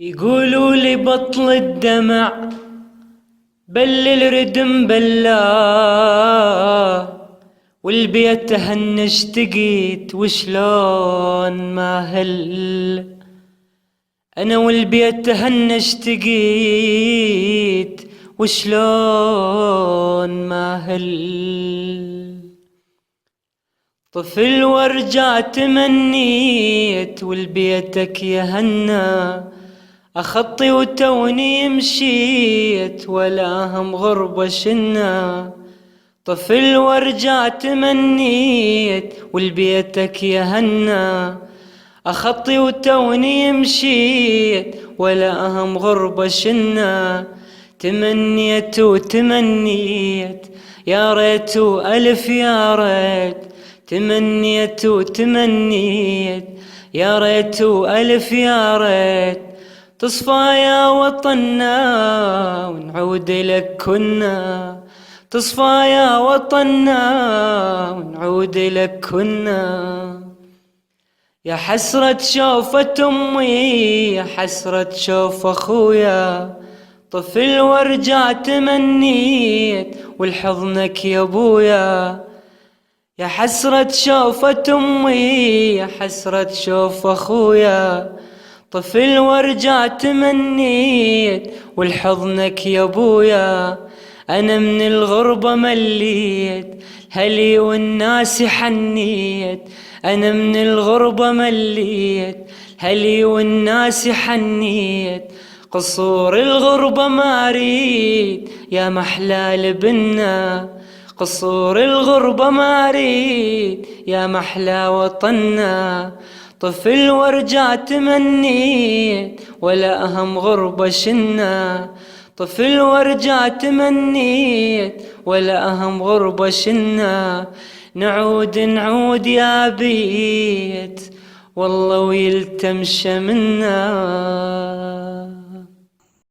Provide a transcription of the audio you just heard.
يقولوا لي بطل الدمع بل الردم بلا، والبيت هنش تقيت وشلون ما هل. انا والبيت هنش تقيت وشلون ما هل. طفل ورجع تمنيت والبيتك يهنى، أخطي وتوني مشيت ولا هم غربة شنا. طفل ورجع تمنيت والبيتك يهنى، أخطي وتوني مشيت ولا هم غربة شنا. تمنيت وتمنيت يا ريت ألف يا ريت، تمنيت وتمنيت يا ريت ألف يا ريت. تصفى يا وطننا ونعود لك كنا، تصفى يا وطننا ونعود لك كنا. يا حسرة شوفة أمي يا حسرة شوف أخويا، طفل ورجع تمنيت والحضنك يا أبويا. يا حسرة شوفة أمي يا حسرة شوف أخويا، طفل ورجع تمنيت والحضنك يا أبويا. أنا من الغربة مليت هلي والناس حنيت، أنا من الغربة مليت هلي والناس حنيت. قصور الغربة ما أريد يا محلى لبنا، قصور الغربة ما أريد يا محلى وطنا. طفل ورجع تمنيت ولا أهم غربة شنا، طفل ورجع تمنيت ولا أهم غربة شنا. نعود نعود يا بيت والله ويلتمش منا.